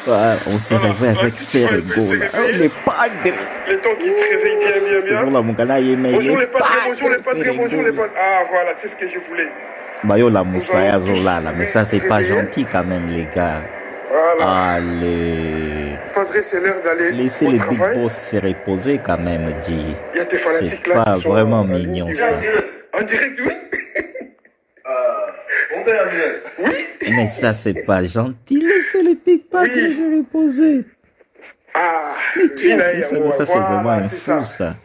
Voilà, on s'est réveillé avec Ferrego là. Oh, les padres. Les temps qui se réveillent bien. Bonjour la Mungana Yeme. Bonjour les padres, bonjour les padres. Ah voilà, c'est ce que je voulais. Bah yo la Moussaya Zola là, mais ça c'est pas gentil quand même les gars. Voilà. Allez. Padre, c'est l'heure d'aller Laissez au les travail. big boss se reposer quand même, dit. Il y a tes fanatiques C'est là pas qui sont vraiment en ligne. mignon ça. En direct, oui. Oui. Mais ça c'est pas gentil. Laissez les big boss Oui. se reposer. Ah, Mais qui a fait ça? Mais ça c'est voilà, vraiment un c'est fou ça.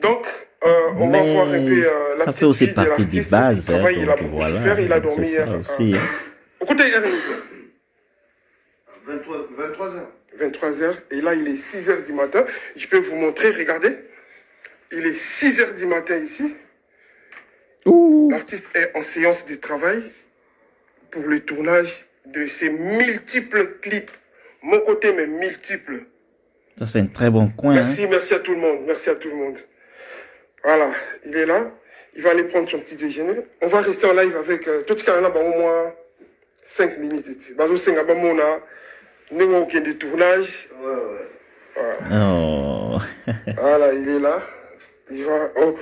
Donc, on va voir un peu la ça petite fait aussi vie de partie des l'artiste. bases, Il travaille, il a donc beaucoup voilà. souffert, il a Donc, dormi c'est ça hier. aussi. Écoutez, 23h. 23h, et là il est 6h du matin. Je peux vous montrer, regardez. Il est 6h du matin ici. Ouh. L'artiste est en séance de travail pour le tournage de ses multiples clips. Mon côté, mais multiples. Ça c'est un très bon coin. Merci, merci à tout le monde. Merci à tout le monde. Voilà, il est là. Il va aller prendre son petit déjeuner. On va rester en live avec tout ce qu'il y a là, au moins 5 minutes. Bazo Senga Bamona, nous aucun de tournage. Oh. Voilà, il est là.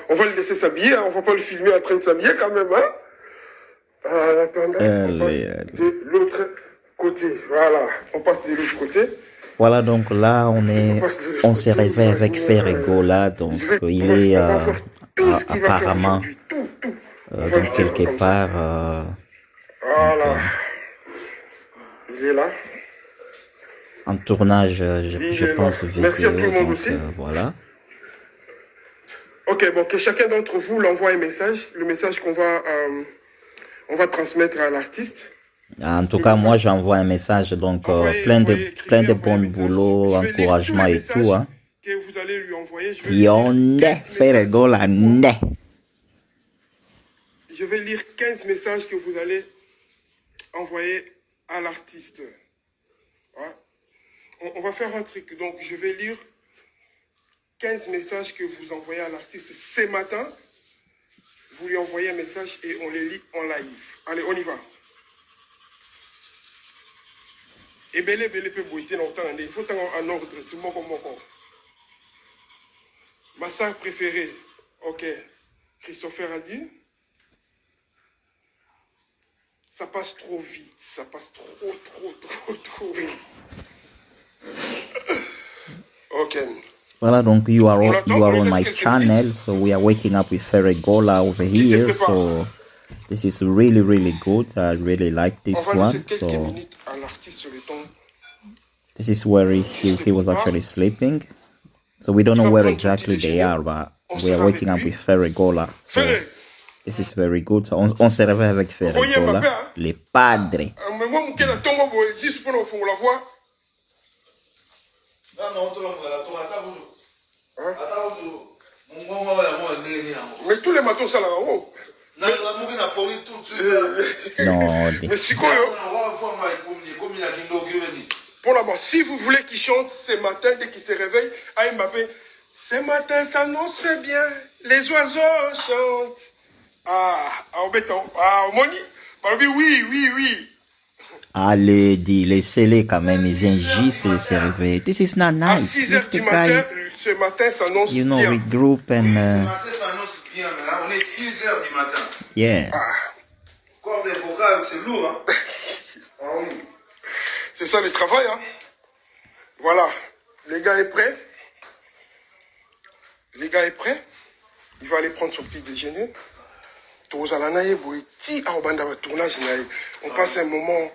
On va le laisser s'habiller, hein. On va pas le filmer en train de s'habiller quand même. Hein. En attendant, on passe de l'autre côté. Voilà, on passe de l'autre côté. Voilà, donc là, on s'est réveillé avec Ferrego là, donc il est apparemment donc quelque part. Voilà, il est là. En tournage, je pense, vidéo. Merci à tout le monde donc, aussi. Voilà. Ok, bon, que chacun d'entre vous l'envoie un message, le message qu'on va, on va transmettre à l'artiste. En tout cas, moi, j'envoie un message, donc plein de bons boulots, encouragement et tout. Hein. Que vous allez lui envoyer. Yonde, Ferrego là, ne. Je vais lire 15 messages que vous allez envoyer à l'artiste. Ouais. On va faire un truc. Donc, je vais lire 15 messages que vous envoyez à l'artiste ce matin. Vous lui envoyez un message et on les lit en live. Allez, on y va. Et belé peut boiter dans le temps. Il faut un ordre. C'est mon corps. Ma sœur préférée. Ok. Christopher a dit. Ça passe trop vite. Ça passe trop vite. Ok. Voilà, donc you are on my channel, so we are waking up with Ferregola over here, so this is really good. I really like this one. So this is where he was actually sleeping. So we don't know where exactly they are, but we are waking up with Ferregola. So this is very good. So on se réveille avec Ferregola, les padres. Mais tous les matins, ça là haut. Non, mais c'est quoi, pour d'abord, si vous voulez qu'il chante ce matin, dès qu'il se réveille, à Mbappé, ce matin s'annonce bien, les oiseaux chantent. Embêtant. Moni, oui. Allez, dis, laissez-les quand même, il vient juste de se réveiller. This is not nice. À 6h du matin, ce matin s'annonce bien. You know, regroup and... Ce matin s'annonce bien, hein? On est 6h du matin. Yeah. Corps des vocales, c'est lourd, hein? Ah oui. C'est ça le travail, hein? Voilà. Les gars est prêt? Il va aller prendre son petit déjeuner. On passe un moment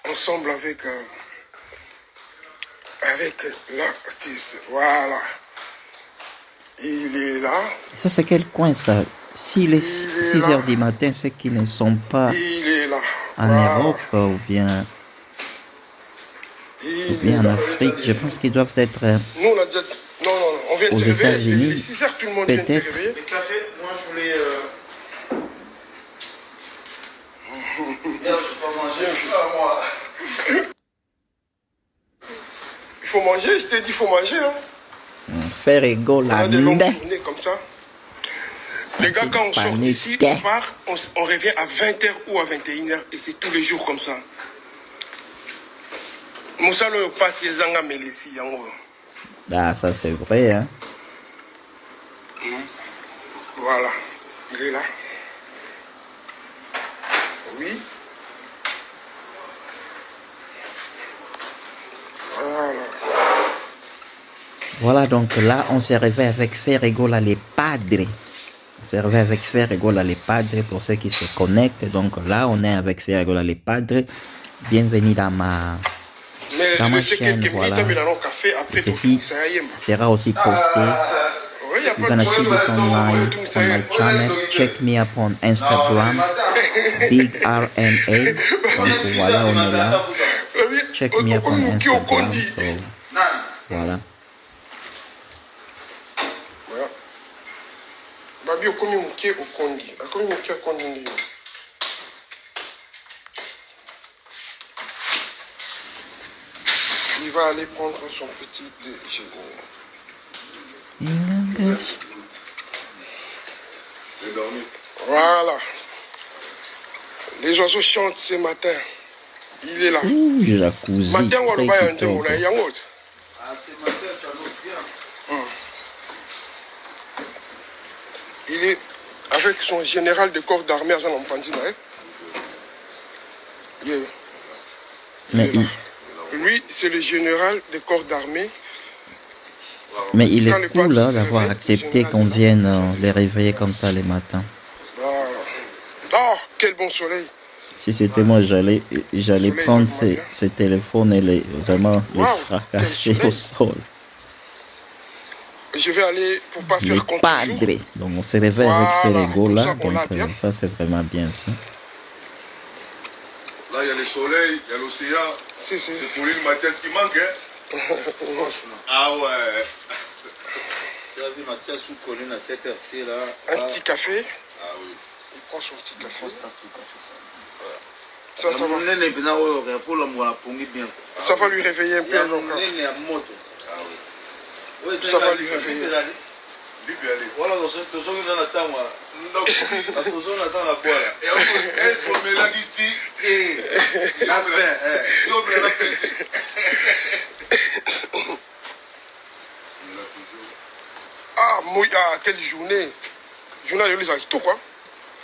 ensemble avec l'artiste. Voilà. Il est là. Ça, c'est quel coin, ça? S'il est 6h du matin, c'est qu'ils ne sont pas en Europe ou bien en Afrique. Je pense qu'ils doivent être Nous, on a déjà... Non, on vient de aux se réveiller. États-Unis, Il est 6h, tout le monde vient de se peut-être. réveiller. Le café, moi je voulais... Merde, je peux pas manger. Moi. Il faut manger, je t'ai dit, il faut manger. Hein. Ferrego On la a des longues nde. journées comme ça. Les gars, quand on sort d'ici, on part, on revient à 20h ou à 21h. Et c'est tous les jours comme ça. Moussalo passe les Zanga Melessi, yango. Ah, ça c'est vrai, hein. Voilà, il est là. Oui. Voilà. Voilà, donc là, on s'est réveillé avec Ferregola les Padres. On s'est réveillé avec Ferregola les Padres pour ceux qui se connectent. Donc là, on est avec Ferregola les Padres. Bienvenue dans ma chaîne, voilà. Et ceci sera aussi posté. You're gonna see this online on my channel. Check me up on Instagram, Big RNA. Donc voilà, on est là. Check me up on Instagram. So, voilà. Babi okomi muke okondi. Akomi muke okondi ndio. Il va aller prendre son petit déjeuner. Voilà. Les oiseaux chantent ce matin. Il est là. Ouh, jacuzzi. Matin, on va très un temps. Ah, ce matin, ça l'ose bien. Il est avec son général de corps d'armée à Zanampandina. Mais Lui, c'est le général de corps d'armée. il est cool là d'avoir accepté qu'on vienne les réveiller comme ça les matins. Voilà. Oh, quel bon soleil. Si c'était moi, j'allais prendre ces téléphones et vraiment les fracasser au sol. Je vais aller pour pas Les faire contre Padres. Donc on s'est réveillé avec Ferregola. Donc ça c'est vraiment bien ça. Là, il y a le soleil, il y a l'océan. Si. C'est pour l'île Mathias qui manque, hein. Ah ouais. Tu as vu Mathias sous colline à cette heure-ci là. Un petit café. Ah oui. Il prend son petit café. Ça va lui réveiller un peu. Ah oui. Ça va lui réveiller. Voilà, dans ce temps, on attend moi. Donc, on attend la boire. Est-ce qu'on met la guitare et la paix? Ah, quelle journée. Journée de les tout quoi.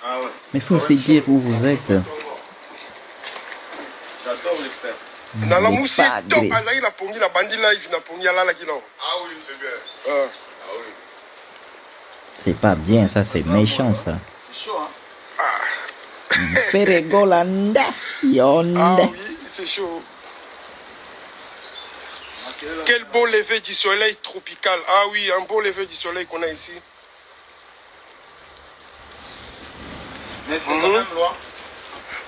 Ah ouais. Mais il faut aussi dire où vous êtes. J'adore les faire. Dans la Les mousse, Padres. top, il a pongi la bandi live, il a pongi la qui non. Ah oui, c'est bien. Ah. Ah oui. C'est pas bien, ça c'est méchant ça. C'est chaud, hein. Ferregolanda, Ah yonde. oui, c'est chaud. Quel beau lever du soleil tropical. Ah oui, un beau lever du soleil qu'on a ici. Mais c'est quand même loin.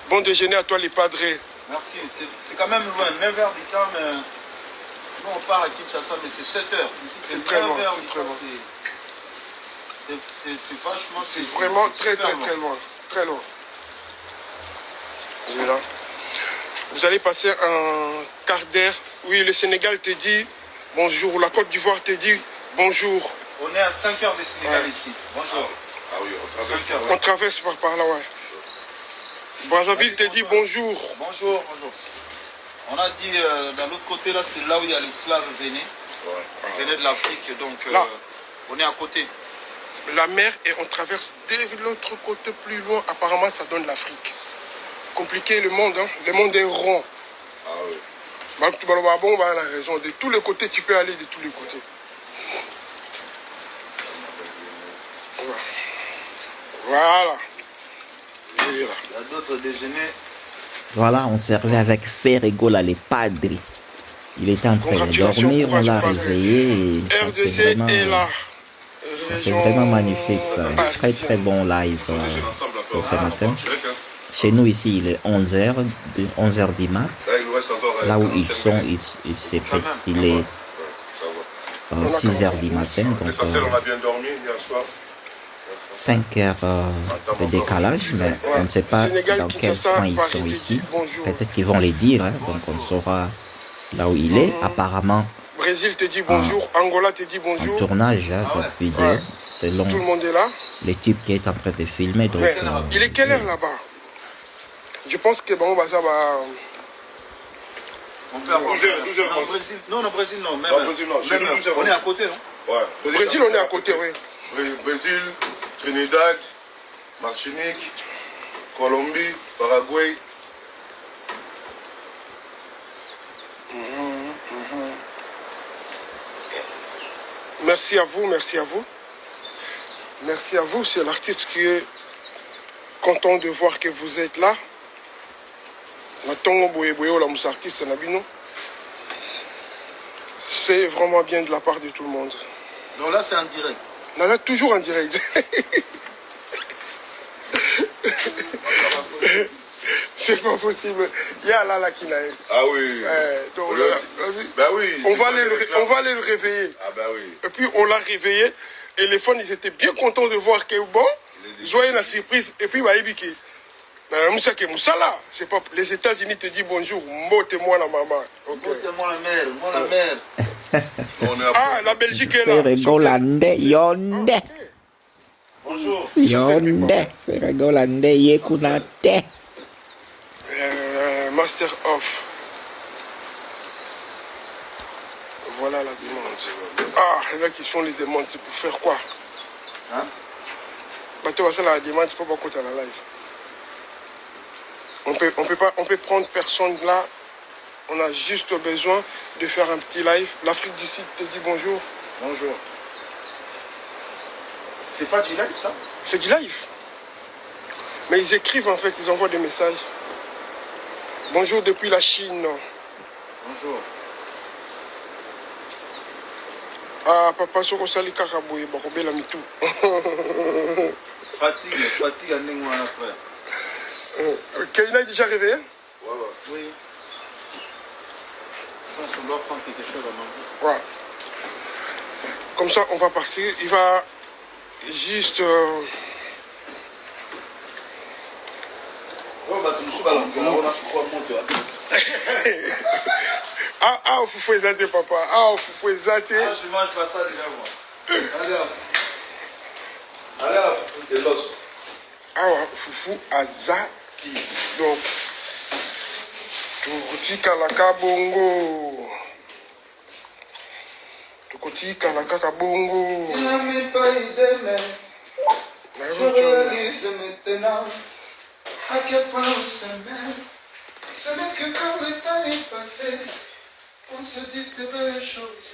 Bon déjeuner à toi les padres. Merci. C'est quand même loin. 9h du temps, mais nous on part à Kinshasa, mais c'est 7h. Ici c'est très loin, 9h c'est du très temps. loin. C'est vachement. C'est vraiment très loin. Très loin. Il est là. Vous allez passer un quart d'heure. Oui, le Sénégal te dit bonjour. La Côte d'Ivoire te dit bonjour. On est à 5h du Sénégal ici. Bonjour. Ah oui, on traverse. 5 heures. On traverse par là, ouais. Brazzaville te dit bonjour. Bonjour. On a dit dans l'autre côté là, c'est là où il y a l'esclave venaient. Ouais. Venaient de l'Afrique, donc là, on est à côté. La mer et on traverse de l'autre côté plus loin. Apparemment, ça donne l'Afrique. Compliqué le monde, hein. Le monde est rond. Ah oui. Bon, on a raison. De tous les côtés, tu peux aller de tous les côtés. Voilà. Il y a d'autres déjeuners. Voilà, on s'est réveillé avec Ferregola les Padres. Il était en train de dormir, on l'a réveillé et ça c'est vraiment magnifique ça. Très très bon live pour ce matin. Chez nous ici il est 11h du mat. Là où ils sont, il est 6h du matin, donc 5 heures de décalage, mais on ne sait pas dans quel point ils sont ici. Peut-être qu'ils vont les dire, hein, donc on saura là où il est. Apparemment, Brésil te dit bonjour, Angola te dit bonjour. En tournage, hein, donc vidéo, selon tout le monde est là. les types qui est en train de filmer. Donc, il est quelle heure là-bas? Je pense que bon, bah, ça va. On fait à 12h, 12h. Non, au Brésil, non. Même, Brésil, non. Chez nous, 12h. On est à côté, non? Ouais. Au Brésil, on est à côté, oui. Oui, Brésil, Trinidad, Martinique, Colombie, Paraguay. Merci à vous, merci à vous. Merci à vous, c'est l'artiste qui est content de voir que vous êtes là. C'est vraiment bien de la part de tout le monde. Non, là c'est en direct. Là, toujours en direct. C'est pas possible. Il y a là qui n'a. Ah oui. Donc, bah oui. On va aller le réveiller. Ah bah oui. Et puis on l'a réveillé. Et les fans, ils étaient bien contents de voir que bon, joyeux la surprise. Et puis bah Ibiki. C'est pas les États-Unis te disent bonjour. Motez-moi la maman. Motez-moi la mère. Moi la mère. Ah, la Belgique est là. Ferregolande, yonde. Bonjour. Yonde. Ferregolande, yekunate. Master off. Voilà la demande. Ah, il y en a qui font les demandes, c'est pour faire quoi? Hein? Bah, tu vois, ça, la demande, c'est pas beaucoup dans la live. On peut prendre personne là. On a juste besoin de faire un petit live. L'Afrique du Sud te dit bonjour. Bonjour. C'est pas du live, ça? C'est du live. Mais ils écrivent en fait, ils envoient des messages. Bonjour depuis la Chine. Bonjour. Ah, papa, Soko Sali Kakaboye, Bakobe la Mitou. Fatigue, à Nengwa, frère. Kaina est déjà réveillé? Ouais. Oui. Je pense qu'on doit prendre quelque chose à manger. Ouais. Comme ça, on va partir. Il va juste... Ah, Foufou Ezate, papa. Ah, Foufou Ezate. Ah, je mange pas ça déjà, moi. Allez, Foufou de l'os. Ah, Foufou Azati. Donc, Tukutika la kabongo. Tukutika la kabongo. Tu n'as même pas idée, mais je réalise maintenant à quel point on s'aime. Ce n'est que quand le temps est passé, on se dit de belles choses.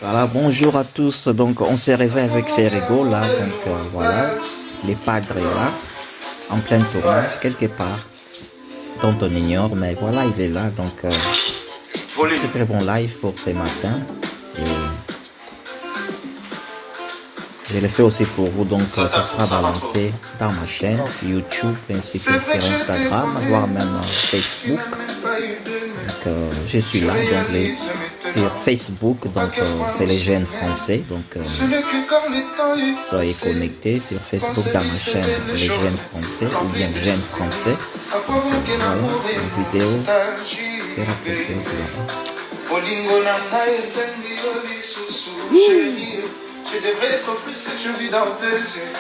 Voilà, bonjour à tous. Donc, on s'est réveillé avec Ferrego là. Donc, voilà, les padres est là, en plein tournage, quelque part, dont on ignore, mais voilà, il est là. Donc, très très bon live pour ce matin. Et je le fais aussi pour vous, donc ça sera balancé dans ma chaîne YouTube ainsi que sur Instagram, voire même Facebook. Donc je suis là, donc sur Facebook, donc c'est les jeunes français, donc soyez connectés sur Facebook dans ma chaîne les jeunes français ou bien jeunes français. Donc, voilà, une vidéo sera postée aussi là-bas. Je devrais t'offrir ce que je vis dans tes yeux.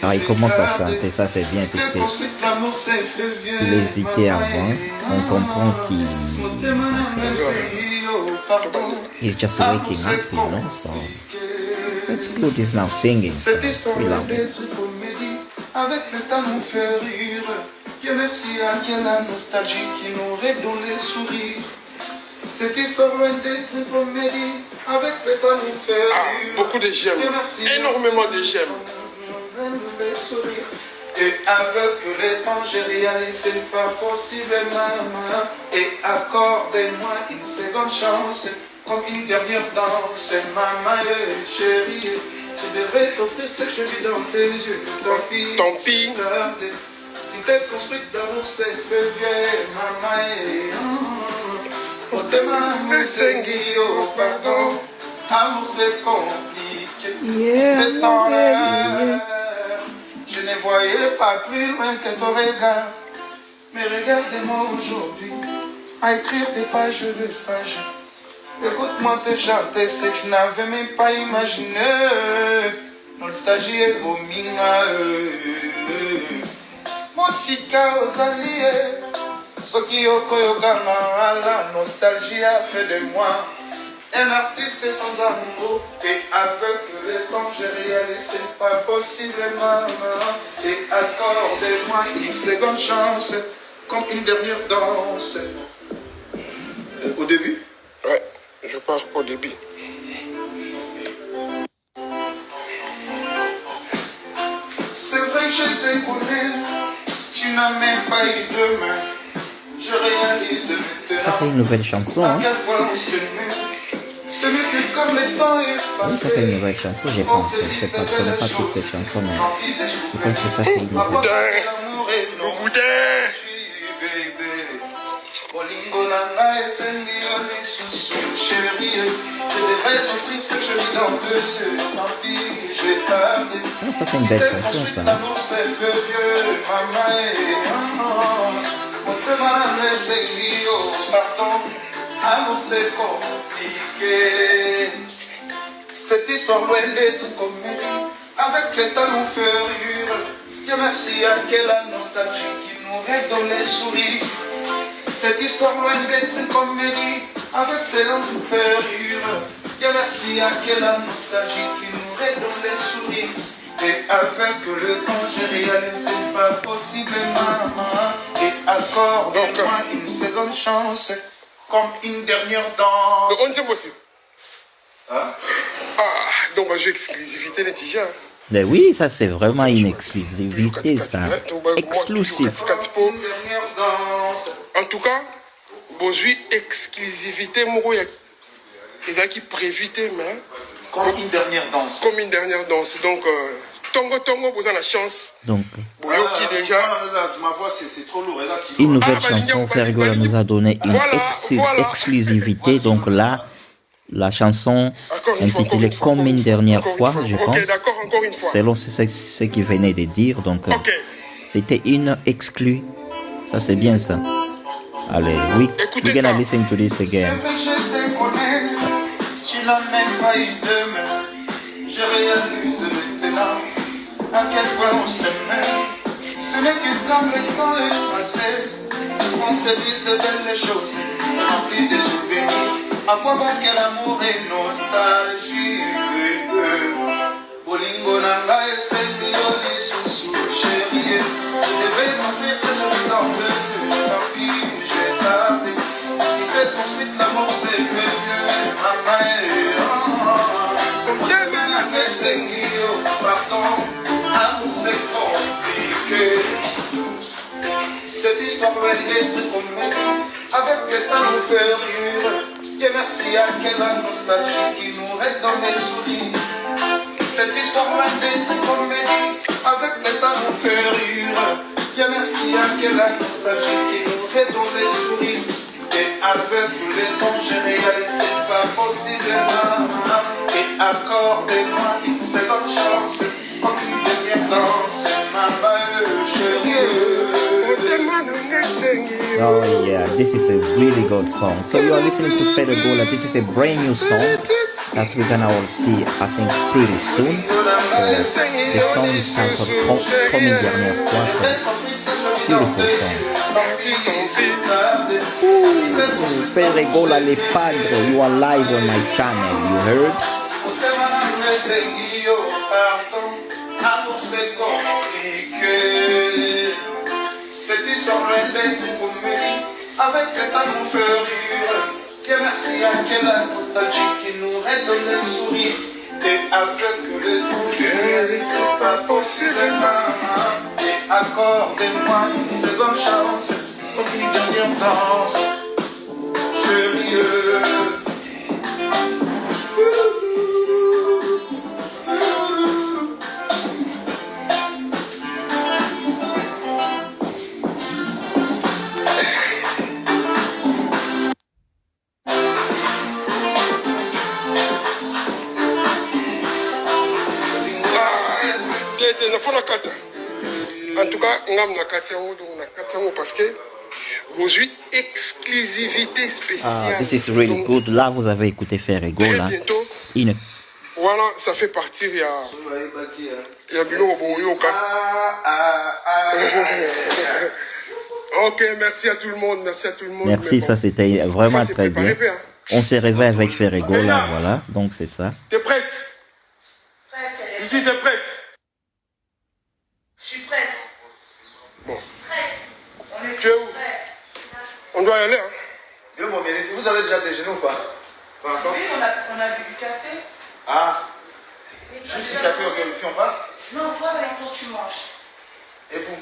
Ah, il commence à chanter, ça c'est bien, puisque il hésitait avant. On comprend qu'il he's just waking up, you know, so it's good, he's now singing, so we love it. Avec le temps nous fait rire. Dieu merci à qui la nostalgie qui nous redonne les sourires. Cette histoire loin d'être une comédie, avec le temps nous fait rire. Beaucoup de j'aime, énormément de j'aime. Et avec l'étranger réalise, c'est pas possible, maman. Et accordez-moi une seconde chance, comme une dernière danse, maman et chérie. Tu devrais t'offrir ce que je vis dans tes yeux. Tant pis. Tu t'es construite d'amour, c'est fait vieux, maman et... pardon, amour c'est compliqué. Je ne voyais pas plus loin que ton regard. Mais regardez-moi aujourd'hui, à écrire des pages de pages. Écoute-moi te chanter ce que je n'avais même pas imaginé. Nostalgie et Bominga. Musica aux alliés. Soki Okoyogama, la nostalgie a fait de moi un artiste sans amour. Et avec le temps, j'ai réalisé c'est pas possible, maman. Et accordez-moi une seconde chance, comme une dernière danse. Au début? Ouais, je pars au début. C'est vrai que je t'ai connu, tu n'as même pas eu de main. Je réalise maintenant. Ça, c'est une nouvelle chanson. Hein? Ce n'est que comme le temps est Oui, passé. ça, c'est une nouvelle chanson, j'ai pensé. Je sais pas, je connais pas toutes ces chansons, mais je pense que ça, c'est une nouvelle. Le boudin. Bolingo nanga esengi yo lisusu chérie. Je devrais t'offrir ce que je lis dans 2 yeux. Tant pis, j'ai tardé. Ah, ça, c'est une belle chanson, ça. L'amour c'est vieux, maman et maman. Mon peu malade esengi yo, pardon. Amour c'est compliqué. Cette histoire loin d'être comédie, avec les talons ferrures. Dieu merci à quelle nostalgie qui nous redonne les sourires. Cette histoire loin d'être une comédie, avec les talons ferrures. Dieu merci à quelle nostalgie qui nous redonne les sourires. Et avec le temps j'ai réalisé pas possible, maman. Et accorde-moi une seconde chance, comme une dernière danse. On est possible. Hein? Ah, donc j'ai exclusivité les tiges. Mais oui, ça, c'est vraiment une exclusivité, ça. Exclusif. Une dernière danse. En tout cas, aujourd'hui, exclusivité, il a qui prévité, mais Comme une dernière danse. comme une dernière danse. Donc, Tongo, vous avez la chance. Donc, Boyo qui déjà. Ma voix, c'est trop lourd. une nouvelle chanson, Ferregola nous a donné une exclusivité. Donc là, la chanson intitulée Comme une dernière fois, je pense, Ok, d'accord, encore une fois. selon ce qu'il venait de dire. Donc, Ok. c'était une exclue. Ça, c'est bien ça. Allez, we're gonna listen to this C'est again. vrai que je te connais, tu n'as même pas eu de main. Je réalise maintenant à quel point on s'aimait. Ce n'est que quand le temps est passé, on se dit de belles choses, remplis de souvenirs. À quoi bon quel amour et nostalgie? Bolingo nanga esengi yo lisusu chérie. Je devrais m'offrir ce jour dans 2 yeux. Tant pis, j'ai tardé. Qui fait construire l'amour c'est vieux, maman et Bolingo nanga esengi yo, pardon. Amour c'est compliqué. Cette histoire va être comédie, avec le temps nous faire rire. Dieu merci à quelle nostalgie qui nous redonne les sourires. Cette histoire va être comédie, avec le temps nous fait rire. Dieu merci à quelle nostalgie qui nous redonne les sourires. Et avec le temps j'ai réalisé pas possible, maman. Et accordez-moi une seconde chance, comme une dernière danse, maman chérie. Oh yeah, this is a really good song. So you are listening to Ferregola. This is a brand new song that we're gonna all see, I think, pretty soon. So the song is titled Comme une dernière fois. So beautiful song. Ferregola Les Padres, you are live on my channel. You heard? Cette histoire loin d'être une comédie, avec le temps nous fait rire. Dieu merci à quelle nostalgie qui nous redonne les sourires. Et avec le temps, c'est pas possible, maman. Et accordez-moi une seconde chance, comme une dernière danse. Chérie. En tout cas, parce que aujourd'hui, exclusivité spéciale. This is really Donc, good. Là, vous avez écouté Ferregola. très bientôt, Une voilà, ça fait partir, il y a Bilo Boyoka. Ok, merci à tout le monde, merci à tout le monde. Merci, mais bon, ça c'était vraiment ça, c'est très préparé, bien. hein. On s'est réveillé avec Ferregola, voilà, donc c'est ça. T'es prête? Presque, elle est Je dis c'est prête. Je suis prête. Bon. Prête. On est Tu es où? prêts. On doit y aller, hein. Yo, bon, vous avez déjà déjeuné ou pas? Pas encore? Oui, on a bu du café. Ah, juste du café, puis on part? Non, toi, il faut que tu manges. Et vous?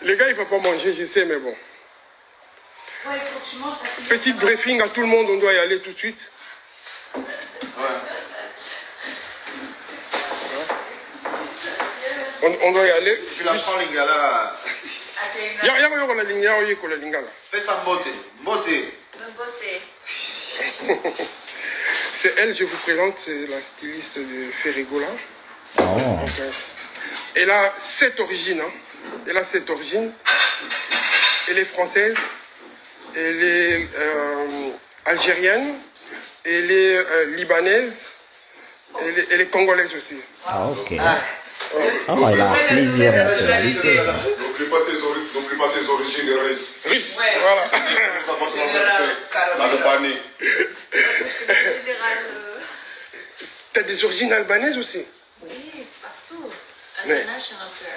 Le gars, il va pas manger, je sais, mais bon. Toi, il faut que tu manges parce que... Petit briefing à tout le monde, on doit y aller tout de suite. On doit y aller. Tu la prends, les gars, là. Fais ça beauté. Beauté. Beauté. C'est elle, je vous présente, c'est la styliste de Ferregola. Oh. Donc, elle a 7 origines. Hein. Elle a 7 origines. Elle est française. Elle est algérienne. Elle est libanaise. Elle est congolaise aussi. Ah, ok. Oh, elle a plusieurs nationalités. Ça. N'oublie pas ses origines russes. Russe, Ouais. voilà. Nous avons traversé l'Albanie. T'as des origines albanaises aussi. Oui, partout. Mais- International girl.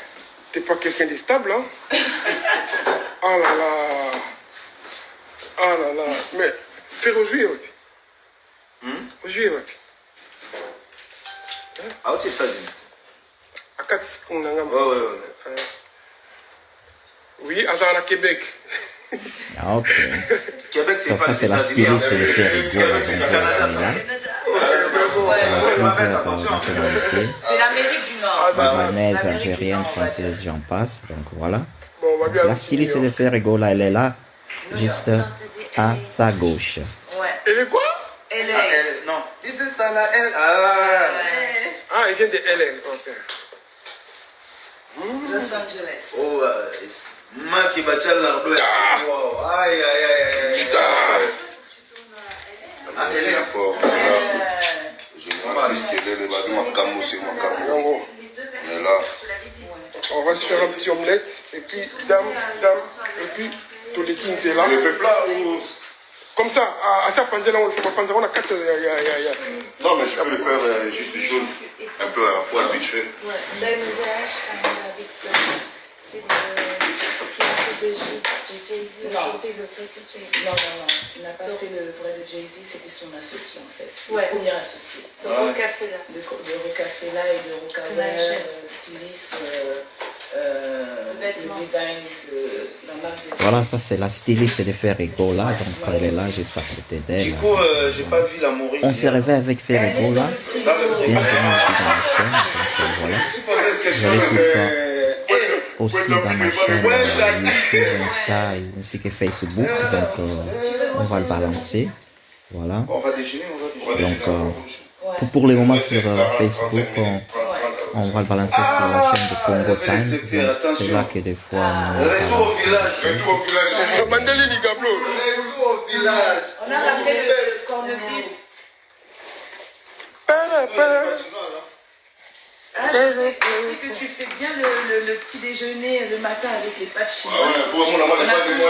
T'es pas quelqu'un de stable, hein? Ah là là. Ah là là. Mais, fais rejuer, ouais. Rejuer, ouais. Ah, tu es États-Unis. À 4 secondes, Ouais. oui, à Québec. Ah, ok. Québec, c'est Donc pas ça, les c'est la États-Unis, hein. styliste de Ferregola, donc elle est là. Plusieurs nationalités. C'est l'Amérique du Nord. Libanaise, L'Amérique du algérienne, Nord, on va dire. française, j'en passe. Donc voilà. Bon, on va bien. La styliste de Ferregola, elle est là, juste à sa gauche. Ouais. Elle est quoi? Elle Ah, est... elle, non. C'est ça, là, elle. Ah. Ah, elle vient de LA. Ok. Los Angeles. Oh, ma qui battait l'arbre. Wow. Aïe, aïe, aïe, aïe. Ah, elle est Fort. Je m'en risque de les bâtiments Camou, c'est mon Camou. Donc, Mais là, on va se faire un petit omelette. Et puis, dame. Et puis, tous les kings, c'est là. on le fait plat ou... Comme ça, à ça, Panzela, on le fait pas Panzela. On a 4. Non, mais je peux le faire juste jaune. Un peu à poil vite fait. Bangladesh, avec c'est ce qui a fait de Jay-Z. Non. Chanter le fait que Jay-Z. Non, il n'a pas fait le vrai de Jay-Z, c'était son associé en fait. Ouais. Le premier associé. Donc, au café là. De Rocafella et de Rocawear, styliste, le vêtements. design, la marque de... Voilà, ça c'est la styliste de Ferregola, donc elle est là juste à côté Du d'elle. coup, j'ai pas vu la mourir. On s'est réveillé avec Ferregola. Bienvenue aussi dans la chaîne. Donc voilà. Vous allez suivre ça aussi dans ma chaîne YouTube, Insta ainsi que Facebook. Donc on va le balancer. Voilà. On va déjeuner, on va déjeuner. Donc pour le moment sur Facebook, on va le balancer sur la chaîne de Congo Times. Donc c'est là que des fois nous Retour au balançons. village. Retour au village. Mandeli, les gablos. Retour au village. On a ramené le corned-beef. Ah, je sais que tu fais bien le petit déjeuner le matin avec les pâtes Ah chinoises. ouais, pour moi, On a pu le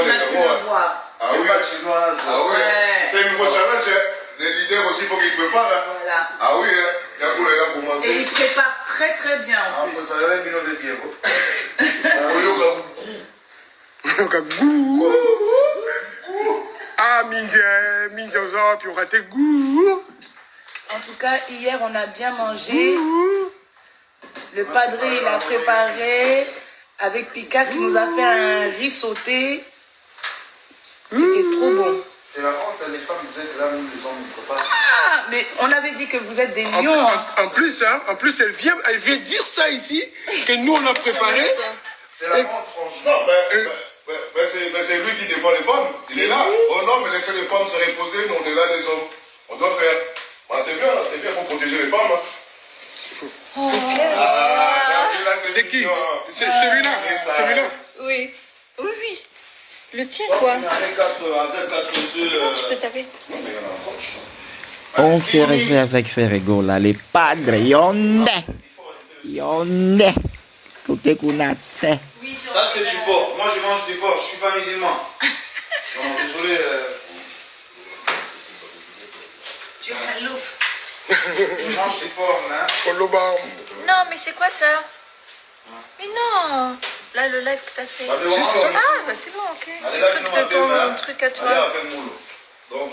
voir. Ah oui, chinoise. ah oui. Ouais. C'est un nouveau challenge. Hein. Les leaders aussi, il faut qu'ils préparent. Hein. Voilà. Ah oui, hein. Il y a pour les gars Et commencer. il prépare très très bien en Ah, plus. vous savez, bien, on veut bien. Ah oui, Donc, goût. Ah, Mindia, puis on raté goût. En tout cas, hier on a bien mangé. Le padré il a préparé avec Picasso qui nous a fait un riz sauté. C'était trop bon. C'est la honte, les femmes, vous êtes là, nous, les hommes, on ne peut pas. Ah, mais on avait dit que vous êtes des lions. Hein. En plus, elle vient dire ça ici, que nous on a préparé. C'est la honte, franchement. non, mais c'est lui qui défend les femmes. Il est là. Oh non, mais laissez les femmes se reposer. Nous, on est là, les hommes. On doit faire. Bah, c'est bien, il faut protéger les femmes. Hein. Ah, là, C'est qui? mignon, hein. C'est celui-là. Celui-là. Oui. Oui. Le tien, quoi. Avec 4 Sinon, tu peux taper. On s'est réveillé avec Ferregola, les padres, yonde, yonde, kote kunate. Oui, Ça, c'est du porc. Moi, je mange du porc. Je suis pas musulman. Non, désolé. Tu halouf. Je mange du porc, hein. Koloba. Non, mais c'est quoi ça? Mais non. Là, le live que t'as fait. Bah, Ah, bah c'est bon, ok. J'ai cru que de ton truc à Allez, toi. appelle Moulou. Donc,